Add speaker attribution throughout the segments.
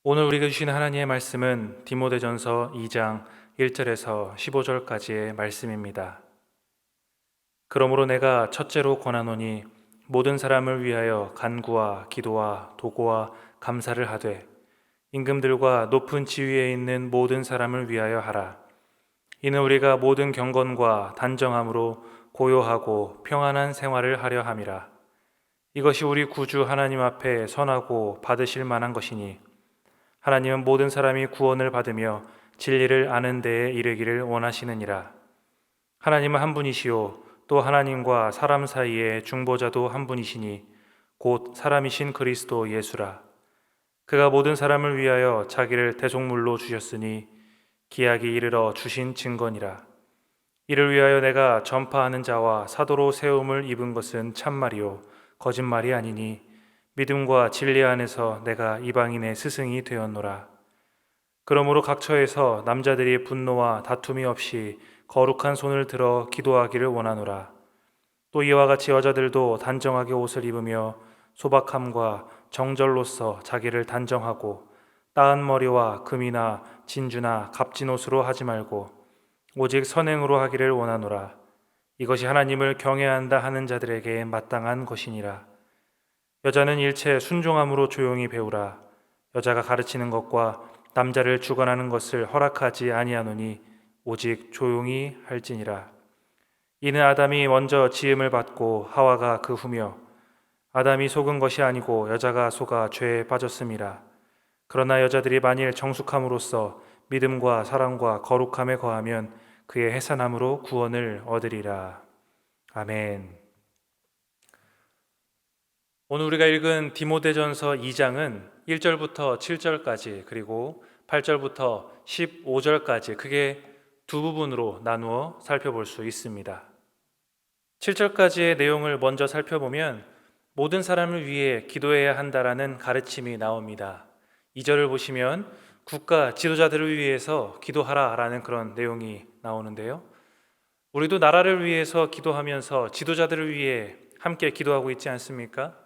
Speaker 1: 오늘 우리가 주신 하나님의 말씀은 디모데전서 2장 1절에서 15절까지의 말씀입니다. 그러므로 내가 첫째로 권하노니 모든 사람을 위하여 간구와 기도와 도고와 감사를 하되 임금들과 높은 지위에 있는 모든 사람을 위하여 하라. 이는 우리가 모든 경건과 단정함으로 고요하고 평안한 생활을 하려 함이라. 이것이 우리 구주 하나님 앞에 선하고 받으실 만한 것이니 하나님은 모든 사람이 구원을 받으며 진리를 아는 데에 이르기를 원하시느니라. 하나님은 한 분이시요 또 하나님과 사람 사이의 중보자도 한 분이시니 곧 사람이신 그리스도 예수라. 그가 모든 사람을 위하여 자기를 대속물로 주셨으니 기약이 이르러 주신 증거니라. 이를 위하여 내가 전파하는 자와 사도로 세움을 입은 것은 참말이요 거짓말이 아니니 믿음과 진리 안에서 내가 이방인의 스승이 되었노라. 그러므로 각처에서 남자들이 분노와 다툼이 없이 거룩한 손을 들어 기도하기를 원하노라. 또 이와 같이 여자들도 단정하게 옷을 입으며 소박함과 정절로서 자기를 단정하고 따은 머리와 금이나 진주나 값진 옷으로 하지 말고 오직 선행으로 하기를 원하노라. 이것이 하나님을 경외한다 하는 자들에게 마땅한 것이니라. 여자는 일체 순종함으로 조용히 배우라. 여자가 가르치는 것과 남자를 주관하는 것을 허락하지 아니하노니 오직 조용히 할지니라. 이는 아담이 먼저 지음을 받고 하와가 그 후며 아담이 속은 것이 아니고 여자가 속아 죄에 빠졌음이라. 그러나 여자들이 만일 정숙함으로써 믿음과 사랑과 거룩함에 거하면 그의 해산함으로 구원을 얻으리라. 아멘. 오늘 우리가 읽은 디모데전서 2장은 1절부터 7절까지 그리고 8절부터 15절까지 크게 두 부분으로 나누어 살펴볼 수 있습니다. 7절까지의 내용을 먼저 살펴보면 모든 사람을 위해 기도해야 한다라는 가르침이 나옵니다. 2절을 보시면 국가 지도자들을 위해서 기도하라라는 그런 내용이 나오는데요. 우리도 나라를 위해서 기도하면서 지도자들을 위해 함께 기도하고 있지 않습니까?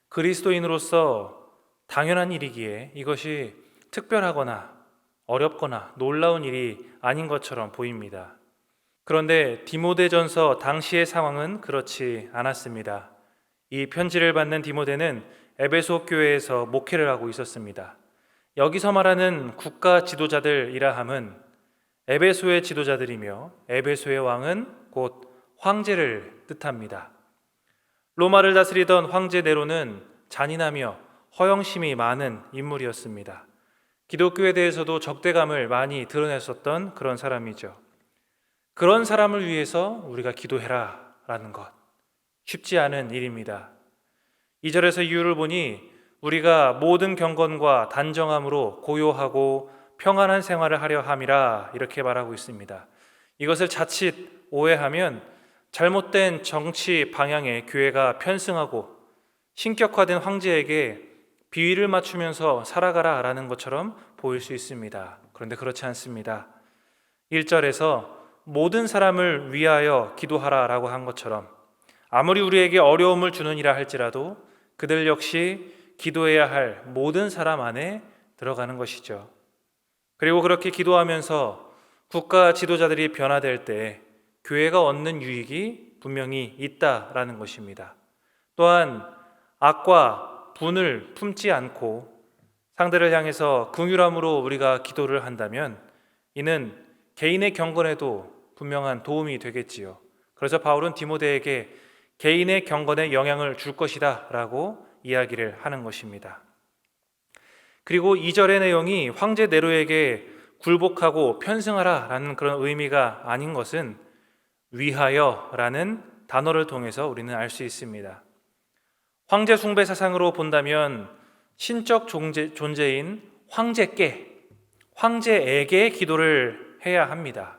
Speaker 1: 그리스도인으로서 당연한 일이기에 이것이 특별하거나 어렵거나 놀라운 일이 아닌 것처럼 보입니다. 그런데 디모데전서 당시의 상황은 그렇지 않았습니다. 이 편지를 받는 디모데는 에베소 교회에서 목회를 하고 있었습니다. 여기서 말하는 국가 지도자들이라 함은 에베소의 지도자들이며 에베소의 왕은 곧 황제를 뜻합니다. 로마를 다스리던 황제 네로는 잔인하며 허영심이 많은 인물이었습니다. 기독교에 대해서도 적대감을 많이 드러냈었던 그런 사람이죠. 그런 사람을 위해서 우리가 기도해라 라는 것, 쉽지 않은 일입니다. 2절에서 이유를 보니 우리가 모든 경건과 단정함으로 고요하고 평안한 생활을 하려 함이라 이렇게 말하고 있습니다. 이것을 자칫 오해하면 잘못된 정치 방향에 교회가 편승하고 신격화된 황제에게 비위를 맞추면서 살아가라 라는 것처럼 보일 수 있습니다. 그런데 그렇지 않습니다. 1절에서 모든 사람을 위하여 기도하라 라고 한 것처럼 아무리 우리에게 어려움을 주는 이라 할지라도 그들 역시 기도해야 할 모든 사람 안에 들어가는 것이죠. 그리고 그렇게 기도하면서 국가 지도자들이 변화될 때 교회가 얻는 유익이 분명히 있다라는 것입니다. 또한 악과 분을 품지 않고 상대를 향해서 긍휼함으로 우리가 기도를 한다면 이는 개인의 경건에도 분명한 도움이 되겠지요. 그래서 바울은 디모데에게 개인의 경건에 영향을 줄 것이다 라고 이야기를 하는 것입니다. 그리고 2절의 내용이 황제 네로에게 굴복하고 편승하라 라는 그런 의미가 아닌 것은 위하여 라는 단어를 통해서 우리는 알 수 있습니다. 황제 숭배 사상으로 본다면 신적 존재인 황제에게 기도를 해야 합니다.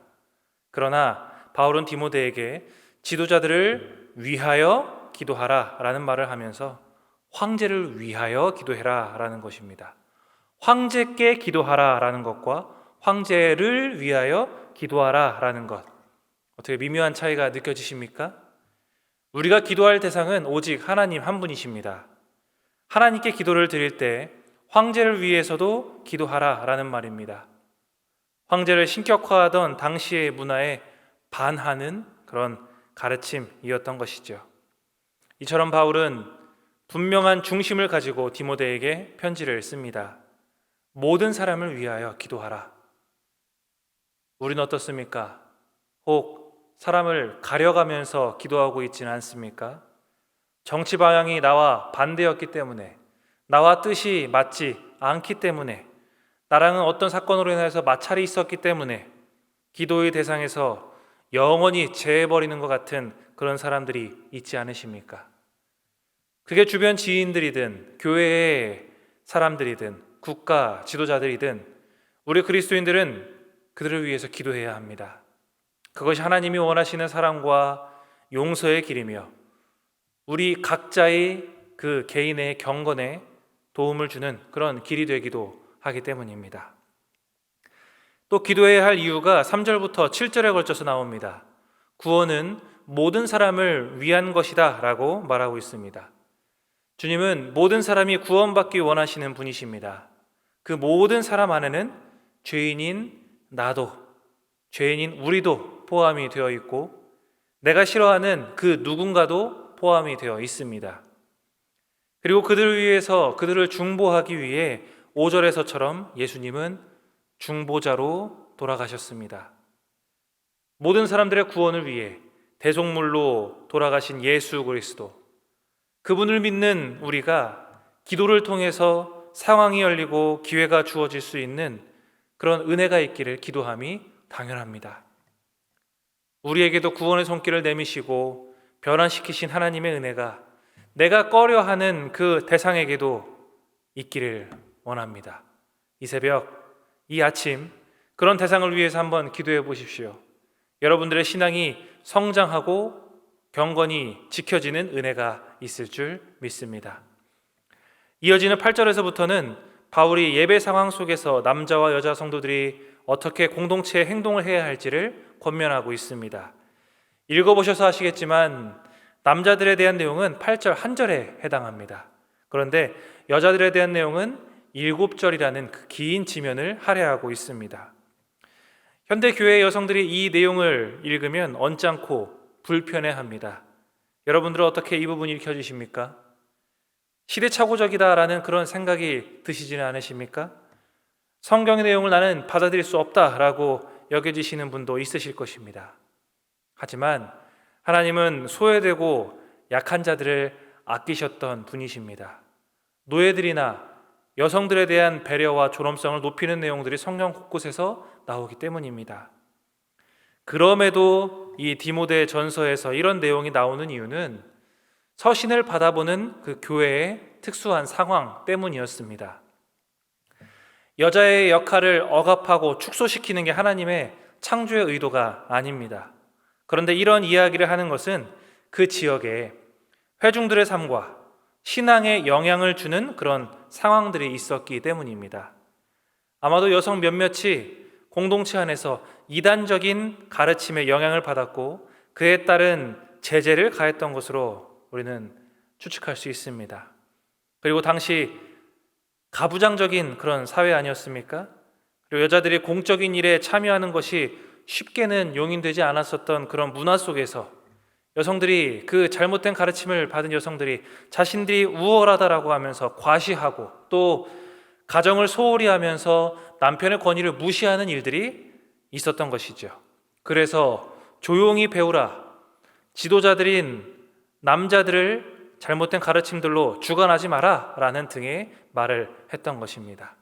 Speaker 1: 그러나 바울은 디모데에게 지도자들을 위하여 기도하라 라는 말을 하면서 황제를 위하여 기도해라 라는 것입니다. 황제께 기도하라 라는 것과 황제를 위하여 기도하라 라는 것, 어떻게 미묘한 차이가 느껴지십니까? 우리가 기도할 대상은 오직 하나님 한 분이십니다. 하나님께 기도를 드릴 때 황제를 위해서도 기도하라라는 말입니다. 황제를 신격화하던 당시의 문화에 반하는 그런 가르침이었던 것이죠. 이처럼 바울은 분명한 중심을 가지고 디모데에게 편지를 씁니다. 모든 사람을 위하여 기도하라. 우리는 어떻습니까? 혹 사람을 가려가면서 기도하고 있지는 않습니까? 정치 방향이 나와 반대였기 때문에, 나와 뜻이 맞지 않기 때문에, 나랑은 어떤 사건으로 인해서 마찰이 있었기 때문에 기도의 대상에서 영원히 제해버리는 것 같은 그런 사람들이 있지 않으십니까? 그게 주변 지인들이든 교회의 사람들이든 국가 지도자들이든 우리 그리스도인들은 그들을 위해서 기도해야 합니다. 그것이 하나님이 원하시는 사랑과 용서의 길이며 우리 각자의 그 개인의 경건에 도움을 주는 그런 길이 되기도 하기 때문입니다. 또 기도해야 할 이유가 3절부터 7절에 걸쳐서 나옵니다. 구원은 모든 사람을 위한 것이다 라고 말하고 있습니다. 주님은 모든 사람이 구원받기 원하시는 분이십니다. 그 모든 사람 안에는 죄인인 나도, 죄인인 우리도 포함이 되어 있고 내가 싫어하는 그 누군가도 포함이 되어 있습니다. 그리고 그들을 위해서 그들을 중보하기 위해 5절에서처럼 예수님은 중보자로 돌아가셨습니다. 모든 사람들의 구원을 위해 대속물로 돌아가신 예수 그리스도, 그분을 믿는 우리가 기도를 통해서 상황이 열리고 기회가 주어질 수 있는 그런 은혜가 있기를 기도함이 당연합니다. 우리에게도 구원의 손길을 내미시고 변화시키신 하나님의 은혜가 내가 꺼려하는 그 대상에게도 있기를 원합니다. 이 새벽, 이 아침 그런 대상을 위해서 한번 기도해 보십시오. 여러분들의 신앙이 성장하고 경건히 지켜지는 은혜가 있을 줄 믿습니다. 이어지는 8절에서부터는 바울이 예배 상황 속에서 남자와 여자 성도들이 어떻게 공동체의 행동을 해야 할지를 권면하고 있습니다. 읽어보셔서 아시겠지만 남자들에 대한 내용은 8절 한 절에 해당합니다. 그런데 여자들에 대한 내용은 7절이라는 그 긴 지면을 할애하고 있습니다. 현대 교회 여성들이 이 내용을 읽으면 언짢고 불편해합니다. 여러분들은 어떻게 이 부분 읽혀지십니까? 시대착오적이다라는 그런 생각이 드시지는 않으십니까? 성경의 내용을 나는 받아들일 수 없다라고 여겨지시는 분도 있으실 것입니다. 하지만 하나님은 소외되고 약한 자들을 아끼셨던 분이십니다. 노예들이나 여성들에 대한 배려와 존엄성을 높이는 내용들이 성경 곳곳에서 나오기 때문입니다. 그럼에도 이 디모데 전서에서 이런 내용이 나오는 이유는 서신을 받아보는 그 교회의 특수한 상황 때문이었습니다. 여자의 역할을 억압하고 축소시키는 게 하나님의 창조의 의도가 아닙니다. 그런데 이런 이야기를 하는 것은 그 지역에 회중들의 삶과 신앙에 영향을 주는 그런 상황들이 있었기 때문입니다. 아마도 여성 몇몇이 공동체 안에서 이단적인 가르침에 영향을 받았고 그에 따른 제재를 가했던 것으로 우리는 추측할 수 있습니다. 그리고 당시 가부장적인 그런 사회 아니었습니까? 그리고 여자들이 공적인 일에 참여하는 것이 쉽게는 용인되지 않았었던 그런 문화 속에서 여성들이 그 잘못된 가르침을 받은 여성들이 자신들이 우월하다라고 하면서 과시하고 또 가정을 소홀히 하면서 남편의 권위를 무시하는 일들이 있었던 것이죠. 그래서 조용히 배우라, 지도자들인 남자들을 잘못된 가르침들로 주관하지 마라 라는 등의 말을 했던 것입니다.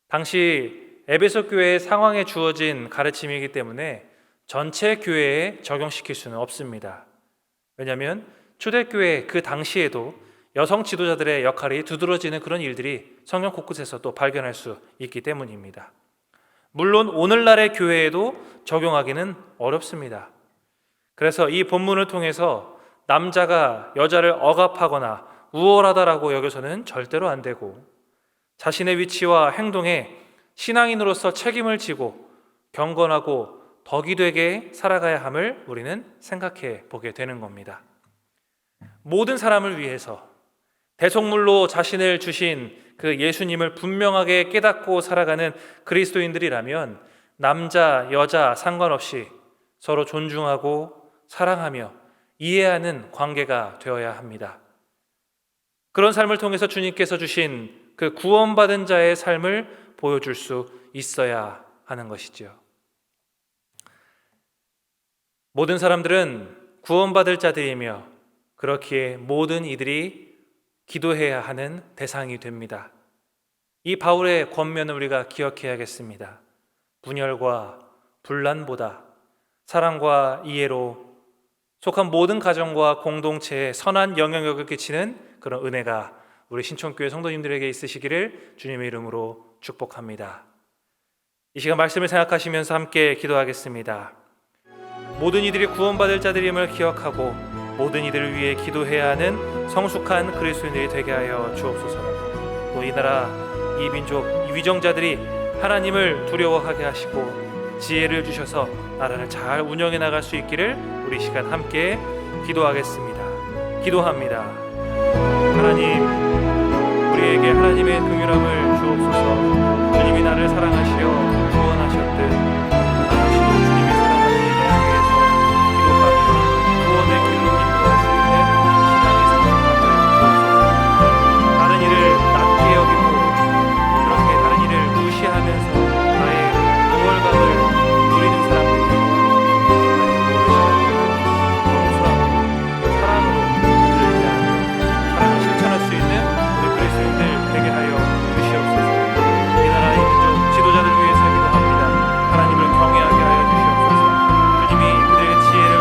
Speaker 1: 당시 에베소 교회의 상황에 주어진 가르침이기 때문에 전체 교회에 적용시킬 수는 없습니다. 왜냐하면 초대교회 그 당시에도 여성 지도자들의 역할이 두드러지는 그런 일들이 성경 곳곳에서 또 발견할 수 있기 때문입니다. 물론 오늘날의 교회에도 적용하기는 어렵습니다. 그래서 이 본문을 통해서 남자가 여자를 억압하거나 우월하다라고 여겨서는 절대로 안 되고 자신의 위치와 행동에 신앙인으로서 책임을 지고 경건하고 덕이 되게 살아가야 함을 우리는 생각해 보게 되는 겁니다. 모든 사람을 위해서 대속물로 자신을 주신 그 예수님을 분명하게 깨닫고 살아가는 그리스도인들이라면 남자, 여자 상관없이 서로 존중하고 사랑하며 이해하는 관계가 되어야 합니다. 그런 삶을 통해서 주님께서 주신 그 구원받은 자의 삶을 보여줄 수 있어야 하는 것이죠. 모든 사람들은 구원받을 자들이며 그렇기에 모든 이들이 기도해야 하는 대상이 됩니다. 이 바울의 권면을 우리가 기억해야겠습니다. 분열과 분란보다 사랑과 이해로 속한 모든 가정과 공동체에 선한 영향력을 끼치는 그런 은혜가 우리 신촌교회 성도님들에게 있으시기를 주님의 이름으로 축복합니다. 이 시간 말씀을 생각하시면서 함께 기도하겠습니다. 모든 이들이 구원받을 자들임을 기억하고 모든 이들을 위해 기도해야 하는 성숙한 그리스도인들이 되게 하여 주옵소서. 또 이 나라, 이 민족, 이 위정자들이 하나님을 두려워하게 하시고 지혜를 주셔서 나라를 잘 운영해 나갈 수 있기를 우리 시간 함께 기도하겠습니다. 기도합니다. 하나님, 우리에게 하나님의 긍휼함을 주옵소서. 주님이 나를 사랑하시어 구원하셨듯 당신도 주님이 사랑하는 이에 대해서 기도하며 구원의 길로 인도할 수 있는 신앙의 성숙함을 주옵소서. 다른 일을 낮게 여기고 그렇게 다른 일을 무시하면서 나의 우월감을 누리는 사람들이 사랑으로 그들을 위하여 사랑을 실천할 수 있는 우리 그리스도인들 되게 하여 주시옵소서. 이 나라 이 민족 지도자들 위해서 기도합니다. 하나님을 경외하게 하여 주시옵소서. 주님이 그들에게 지혜를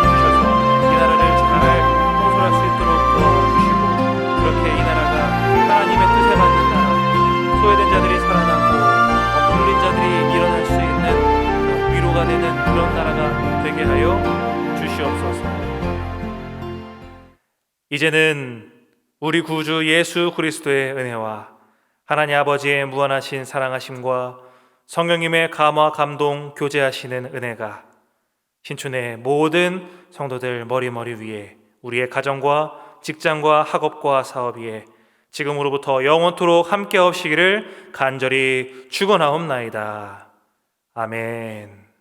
Speaker 1: 주셔서 이 나라를 잘 통솔할 수 있도록 도와주시고 그렇게 이 나라가 하나님의 뜻에 맞는 나라, 소외된 자들이 살아나고 억눌린 자들이 일어날 수 있는 위로가 되는 그런 나라가 되게 하여 주시옵소서. 이제는 우리 구주 예수 그리스도의 은혜와 하나님 아버지의 무한하신 사랑하심과 성령님의 감화 감동 교제하시는 은혜가 신촌의 모든 성도들 머리머리 위에 우리의 가정과 직장과 학업과 사업 위에 지금으로부터 영원토록 함께 하시기를 간절히 축원하옵나이다. 아멘.